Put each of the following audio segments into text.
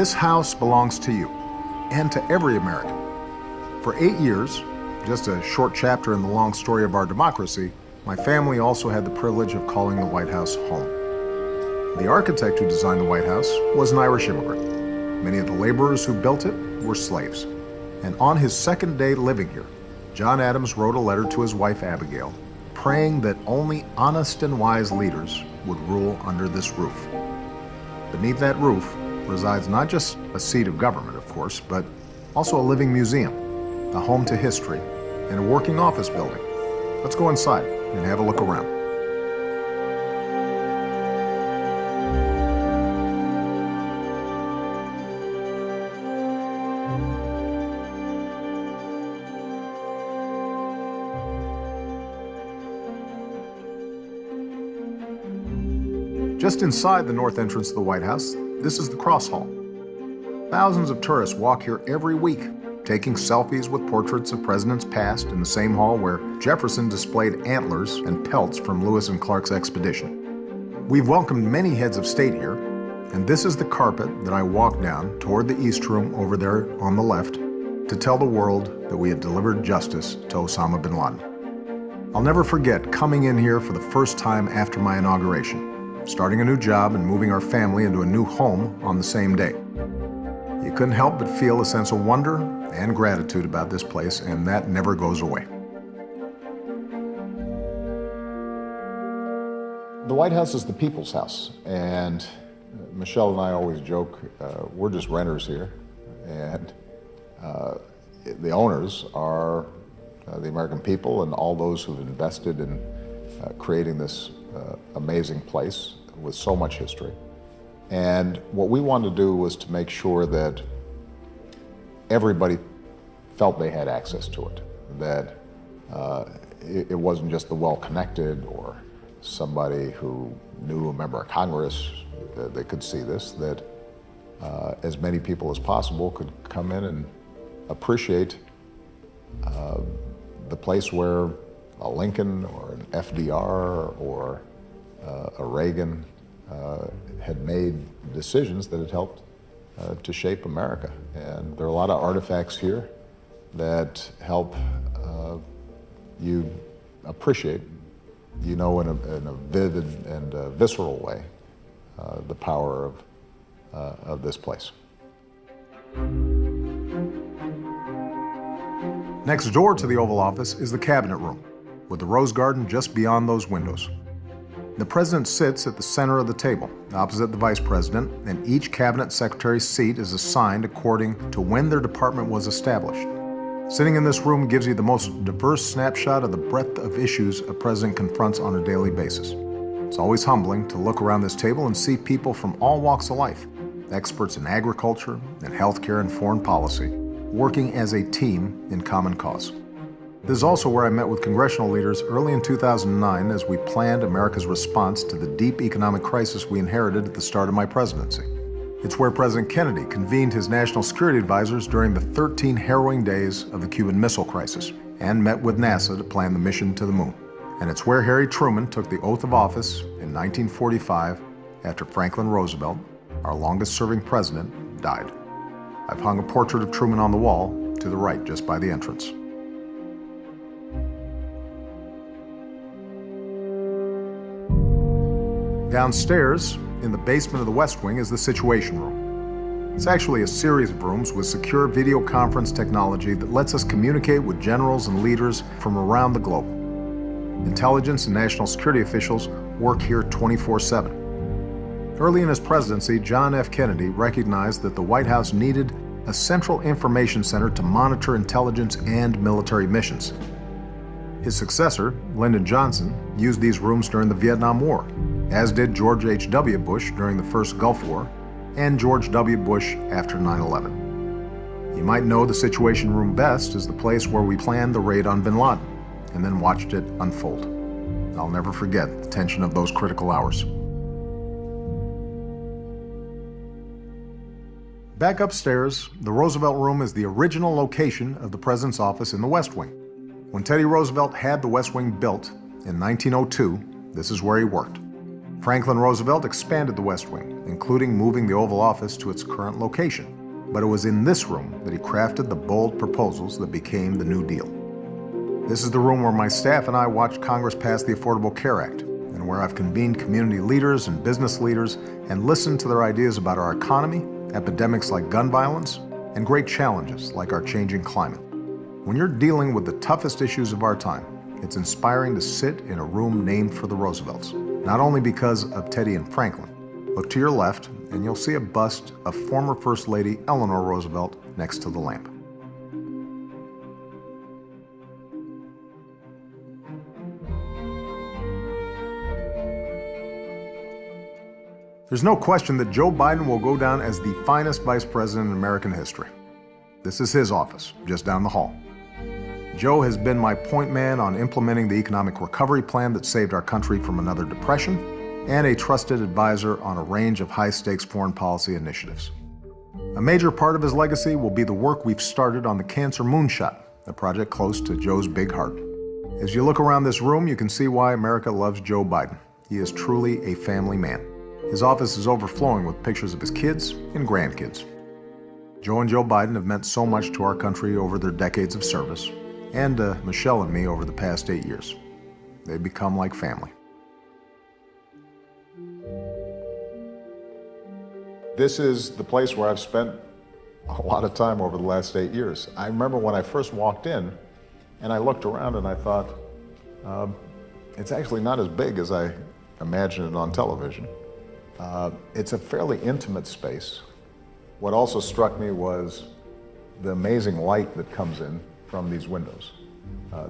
This house belongs to you and to every American. For 8 years, just a short chapter in the long story of our democracy, my family also had the privilege of calling the White House home. The architect who designed the White House was an Irish immigrant. Many of the laborers who built it were slaves. And on his second day living here, John Adams wrote a letter to his wife Abigail, praying that only honest and wise leaders would rule under this roof. Beneath that roof resides not just a seat of government, of course, but also a living museum, a home to history, and a working office building. Let's go inside and have a look around. Just inside the north entrance of the White House, this is the Cross Hall. Thousands of tourists walk here every week, taking selfies with portraits of presidents past in the same hall where Jefferson displayed antlers and pelts from Lewis and Clark's expedition. We've welcomed many heads of state here, and this is the carpet that I walked down toward the East Room over there on the left to tell the world that we had delivered justice to Osama bin Laden. I'll never forget coming in here for the first time after my inauguration, starting a new job and moving our family into a new home on the same day. You couldn't help but feel a sense of wonder and gratitude about this place, and that never goes away. The White House is the people's house, and Michelle and I always joke, we're just renters here, and the owners are the American people and all those who've invested in creating this amazing place with so much history. And what we wanted to do was to make sure that everybody felt they had access to it, that it wasn't just the well-connected or somebody who knew a member of Congress that they could see this, that as many people as possible could come in and appreciate the place where a Lincoln or an FDR or a Reagan had made decisions that had helped to shape America. And there are a lot of artifacts here that help you appreciate, in a vivid and visceral way, the power of this place. Next door to the Oval Office is the Cabinet Room, with the Rose Garden just beyond those windows. The President sits at the center of the table, opposite the Vice President, and each Cabinet Secretary's seat is assigned according to when their department was established. Sitting in this room gives you the most diverse snapshot of the breadth of issues a President confronts on a daily basis. It's always humbling to look around this table and see people from all walks of life, experts in agriculture and healthcare and foreign policy, working as a team in common cause. This is also where I met with congressional leaders early in 2009 as we planned America's response to the deep economic crisis we inherited at the start of my presidency. It's where President Kennedy convened his national security advisors during the 13 harrowing days of the Cuban Missile Crisis and met with NASA to plan the mission to the moon. And it's where Harry Truman took the oath of office in 1945 after Franklin Roosevelt, our longest-serving president, died. I've hung a portrait of Truman on the wall to the right, just by the entrance. Downstairs, in the basement of the West Wing, is the Situation Room. It's actually a series of rooms with secure video conference technology that lets us communicate with generals and leaders from around the globe. Intelligence and national security officials work here 24/7. Early in his presidency, John F. Kennedy recognized that the White House needed a central information center to monitor intelligence and military missions. His successor, Lyndon Johnson, used these rooms during the Vietnam War, as did George H.W. Bush during the first Gulf War, and George W. Bush after 9/11. You might know the Situation Room best as the place where we planned the raid on bin Laden, and then watched it unfold. I'll never forget the tension of those critical hours. Back upstairs, the Roosevelt Room is the original location of the President's office in the West Wing. When Teddy Roosevelt had the West Wing built in 1902, this is where he worked. Franklin Roosevelt expanded the West Wing, including moving the Oval Office to its current location. But it was in this room that he crafted the bold proposals that became the New Deal. This is the room where my staff and I watched Congress pass the Affordable Care Act, and where I've convened community leaders and business leaders and listened to their ideas about our economy, epidemics like gun violence, and great challenges like our changing climate. When you're dealing with the toughest issues of our time, it's inspiring to sit in a room named for the Roosevelts, not only because of Teddy and Franklin. Look to your left, and you'll see a bust of former First Lady Eleanor Roosevelt next to the lamp. There's no question that Joe Biden will go down as the finest vice president in American history. This is his office, just down the hall. Joe has been my point man on implementing the economic recovery plan that saved our country from another depression, and a trusted advisor on a range of high-stakes foreign policy initiatives. A major part of his legacy will be the work we've started on the Cancer Moonshot, a project close to Joe's big heart. As you look around this room, you can see why America loves Joe Biden. He is truly a family man. His office is overflowing with pictures of his kids and grandkids. Joe and Joe Biden have meant so much to our country over their decades of service, and to Michelle and me over the past 8 years. They've become like family. This is the place where I've spent a lot of time over the last 8 years. I remember when I first walked in, and I looked around and I thought, it's actually not as big as I imagined it on television. It's a fairly intimate space. What also struck me was the amazing light that comes in from these windows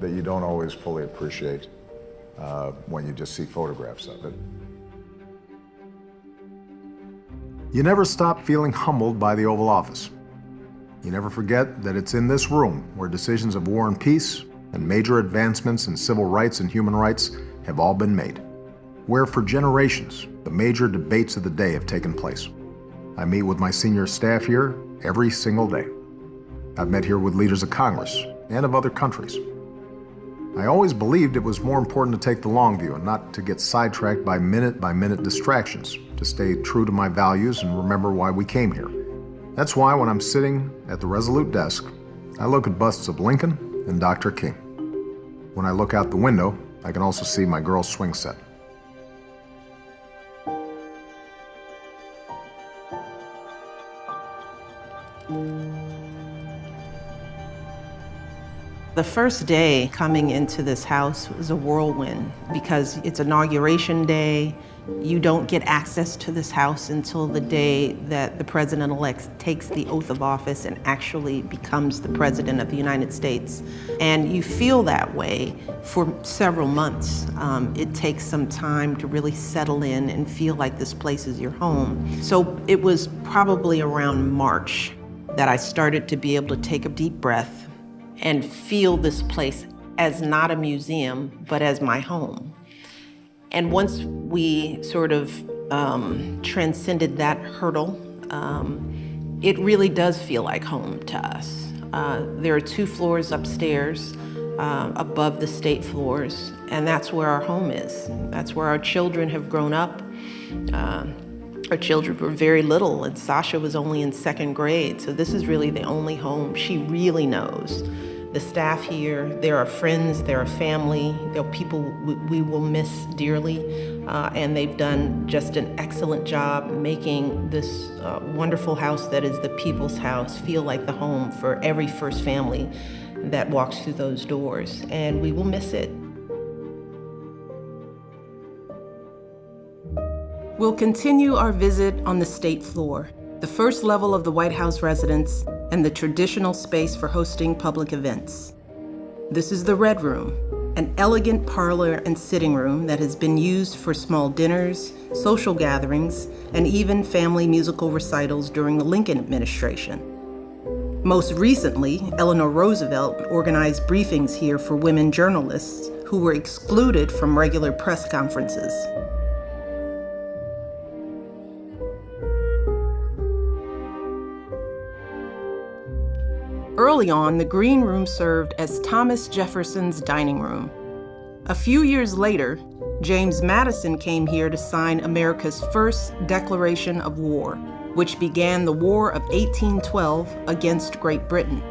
that you don't always fully appreciate when you just see photographs of it. You never stop feeling humbled by the Oval Office. You never forget that it's in this room where decisions of war and peace and major advancements in civil rights and human rights have all been made. Where for generations, the major debates of the day have taken place. I meet with my senior staff here every single day. I've met here with leaders of Congress and of other countries. I always believed it was more important to take the long view and not to get sidetracked by minute distractions, to stay true to my values and remember why we came here. That's why when I'm sitting at the Resolute desk, I look at busts of Lincoln and Dr. King. When I look out the window, I can also see my girls' swing set. The first day coming into this house was a whirlwind because it's inauguration day. You don't get access to this house until the day that the president-elect takes the oath of office and actually becomes the president of the United States. And you feel that way for several months. It takes some time to really settle in and feel like this place is your home. So it was probably around March that I started to be able to take a deep breath and feel this place as not a museum, but as my home. And once we sort of transcended that hurdle, it really does feel like home to us. There are 2 floors upstairs above the state floors, and that's where our home is. That's where our children have grown up. Our children were very little, and Sasha was only in 2nd grade, so this is really the only home she really knows. The staff here, there are friends, there are family, there are people we will miss dearly, and they've done just an excellent job making this wonderful house that is the people's house feel like the home for every first family that walks through those doors, and we will miss it. We'll continue our visit on the state floor, the first level of the White House residence, and the traditional space for hosting public events. This is the Red Room, an elegant parlor and sitting room that has been used for small dinners, social gatherings, and even family musical recitals during the Lincoln administration. Most recently, Eleanor Roosevelt organized briefings here for women journalists who were excluded from regular press conferences. Early on, the Green Room served as Thomas Jefferson's dining room. A few years later, James Madison came here to sign America's first declaration of war, which began the War of 1812 against Great Britain.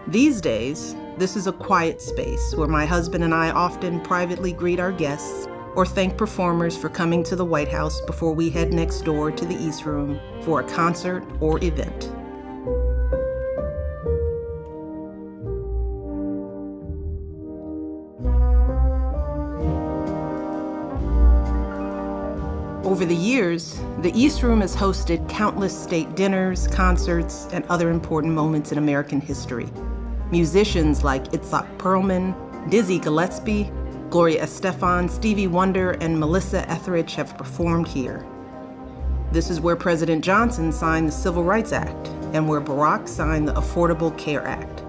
These days, this is a quiet space where my husband and I often privately greet our guests or thank performers for coming to the White House before we head next door to the East Room for a concert or event. Over the years, the East Room has hosted countless state dinners, concerts, and other important moments in American history. Musicians like Itzhak Perlman, Dizzy Gillespie, Gloria Estefan, Stevie Wonder, and Melissa Etheridge have performed here. This is where President Johnson signed the Civil Rights Act and where Barack signed the Affordable Care Act.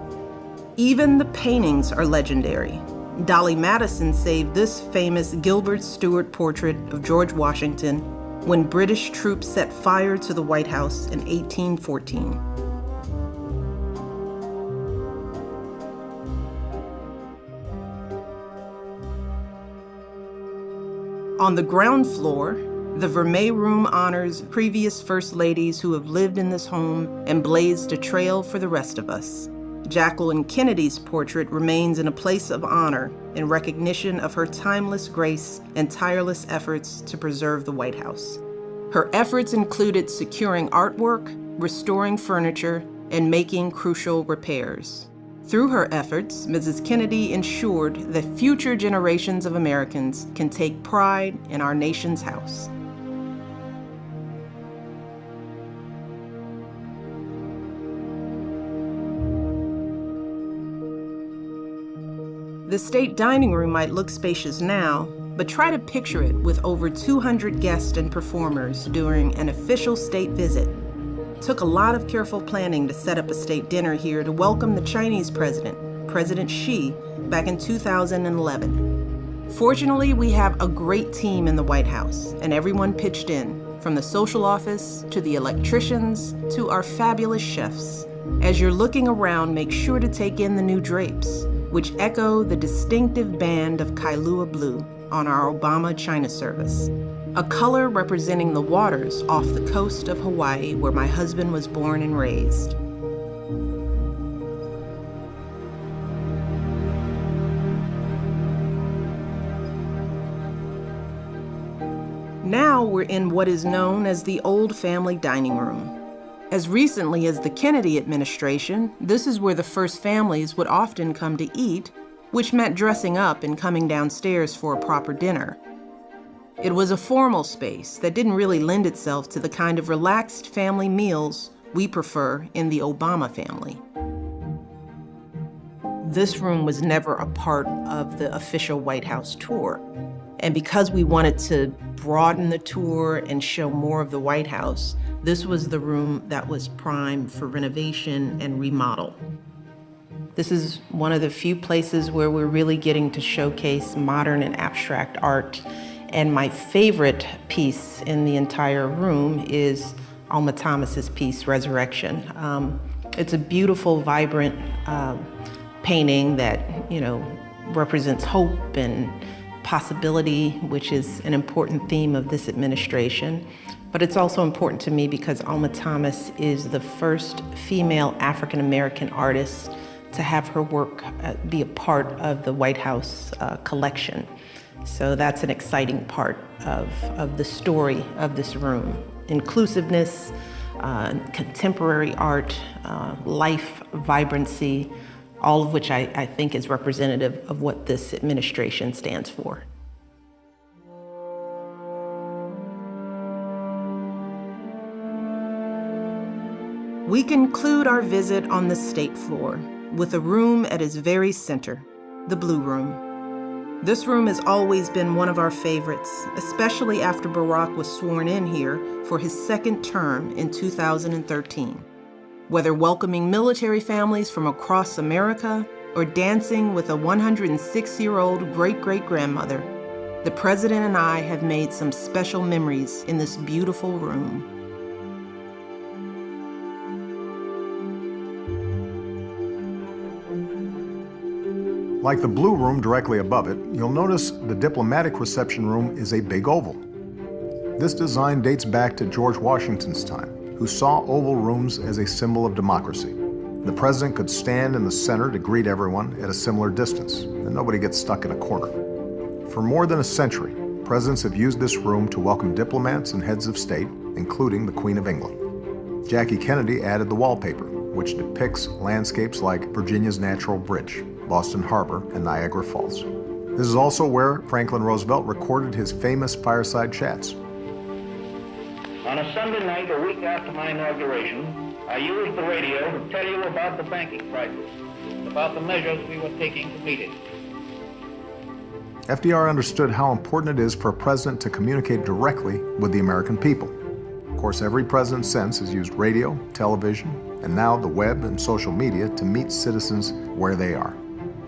Even the paintings are legendary. Dolly Madison saved this famous Gilbert Stuart portrait of George Washington when British troops set fire to the White House in 1814. On the ground floor, the Vermeer Room honors previous First Ladies who have lived in this home and blazed a trail for the rest of us. Jacqueline Kennedy's portrait remains in a place of honor in recognition of her timeless grace and tireless efforts to preserve the White House. Her efforts included securing artwork, restoring furniture, and making crucial repairs. Through her efforts, Mrs. Kennedy ensured that future generations of Americans can take pride in our nation's house. The state dining room might look spacious now, but try to picture it with over 200 guests and performers during an official state visit. It took a lot of careful planning to set up a state dinner here to welcome the Chinese president, President Xi, back in 2011. Fortunately, we have a great team in the White House, and everyone pitched in, from the social office to the electricians to our fabulous chefs. As you're looking around, make sure to take in the new drapes, which echo the distinctive band of Kailua blue on our Obama China service, a color representing the waters off the coast of Hawaii where my husband was born and raised. Now we're in what is known as the Old Family Dining Room. As recently as the Kennedy administration, this is where the first families would often come to eat, which meant dressing up and coming downstairs for a proper dinner. It was a formal space that didn't really lend itself to the kind of relaxed family meals we prefer in the Obama family. This room was never a part of the official White House tour. And because we wanted to broaden the tour and show more of the White House, this was the room that was primed for renovation and remodel. This is one of the few places where we're really getting to showcase modern and abstract art. And my favorite piece in the entire room is Alma Thomas's piece, Resurrection. It's a beautiful, vibrant painting that, represents hope and possibility, which is an important theme of this administration. But it's also important to me because Alma Thomas is the first female African-American artist to have her work be a part of the White House collection. So that's an exciting part of the story of this room. Inclusiveness, contemporary art, life, vibrancy, all of which I think is representative of what this administration stands for. We conclude our visit on the state floor with a room at its very center, the Blue Room. This room has always been one of our favorites, especially after Barack was sworn in here for his second term in 2013. Whether welcoming military families from across America or dancing with a 106-year-old great-great-grandmother, the president and I have made some special memories in this beautiful room. Like the blue room directly above it, you'll notice the diplomatic reception room is a big oval. This design dates back to George Washington's time, who saw oval rooms as a symbol of democracy. The president could stand in the center to greet everyone at a similar distance, and nobody gets stuck in a corner. For more than a century, presidents have used this room to welcome diplomats and heads of state, including the Queen of England. Jackie Kennedy added the wallpaper, which depicts landscapes like Virginia's Natural Bridge, Boston Harbor, and Niagara Falls. This is also where Franklin Roosevelt recorded his famous fireside chats. On a Sunday night, a week after my inauguration, I used the radio to tell you about the banking crisis, about the measures we were taking to meet it. FDR understood how important it is for a president to communicate directly with the American people. Of course, every president since has used radio, television, and now the web and social media to meet citizens where they are.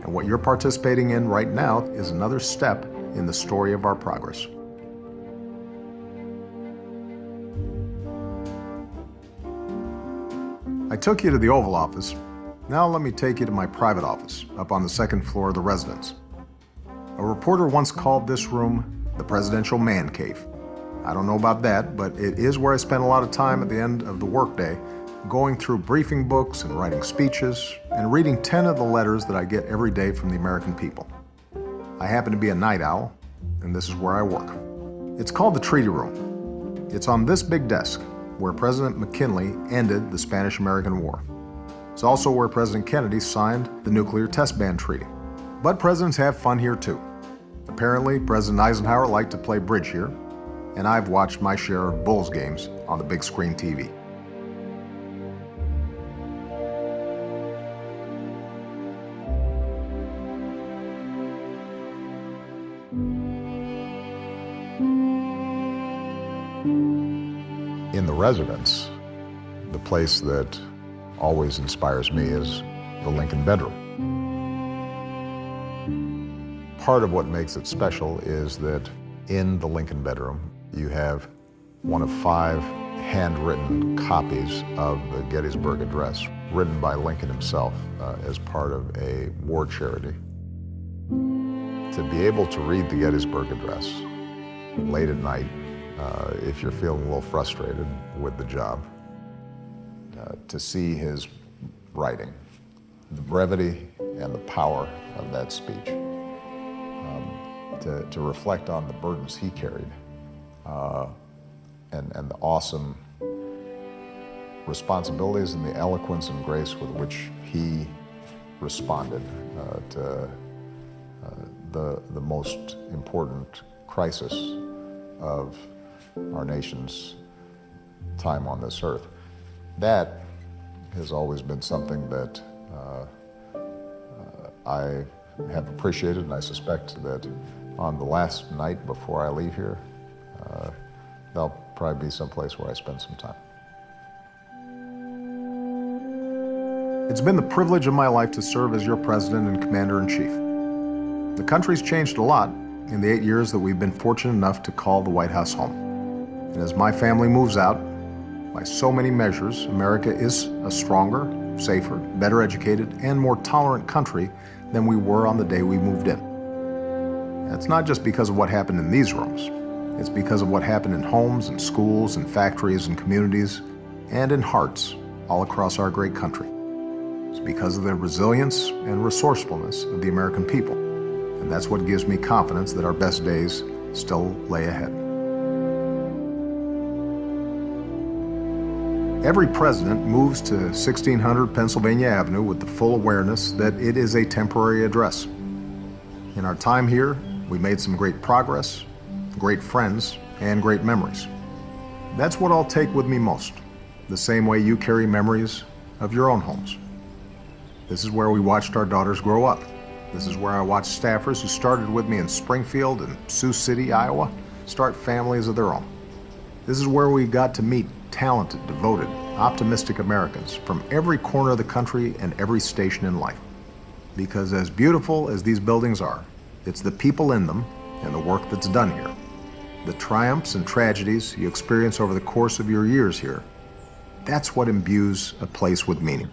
And what you're participating in right now is another step in the story of our progress. I took you to the Oval Office. Now let me take you to my private office, up on the second floor of the residence. A reporter once called this room the presidential man cave. I don't know about that, but it is where I spend a lot of time at the end of the workday, going through briefing books and writing speeches, and reading 10 of the letters that I get every day from the American people. I happen to be a night owl, and this is where I work. It's called the Treaty Room. It's on this big desk, where President McKinley ended the Spanish-American War. It's also where President Kennedy signed the Nuclear Test Ban Treaty. But presidents have fun here too. Apparently, President Eisenhower liked to play bridge here, and I've watched my share of Bulls games on the big screen TV. In the residence, the place that always inspires me is the Lincoln bedroom. Part of what makes it special is that in the Lincoln bedroom, you have one of 5 handwritten copies of the Gettysburg Address, written by Lincoln himself as part of a war charity. To be able to read the Gettysburg Address late at night, if you're feeling a little frustrated with the job, to see his writing, the brevity and the power of that speech, to reflect on the burdens he carried, and the awesome responsibilities and the eloquence and grace with which he responded to the most important crisis of our nation's time on this earth. That has always been something that I have appreciated, and I suspect that on the last night before I leave here, there'll probably be someplace where I spend some time. It's been the privilege of my life to serve as your president and commander-in-chief. The country's changed a lot in the 8 years that we've been fortunate enough to call the White House home. And as my family moves out, by so many measures, America is a stronger, safer, better educated, and more tolerant country than we were on the day we moved in. That's not just because of what happened in these rooms. It's because of what happened in homes and schools and factories and communities and in hearts all across our great country. It's because of the resilience and resourcefulness of the American people. And that's what gives me confidence that our best days still lay ahead. Every president moves to 1600 Pennsylvania Avenue with the full awareness that it is a temporary address. In our time here, we made some great progress, great friends, and great memories. That's what I'll take with me most, the same way you carry memories of your own homes. This is where we watched our daughters grow up. This is where I watched staffers who started with me in Springfield and Sioux City, Iowa, start families of their own. This is where we got to meet talented, devoted, optimistic Americans from every corner of the country and every station in life. Because as beautiful as these buildings are, it's the people in them and the work that's done here. The triumphs and tragedies you experience over the course of your years here, that's what imbues a place with meaning.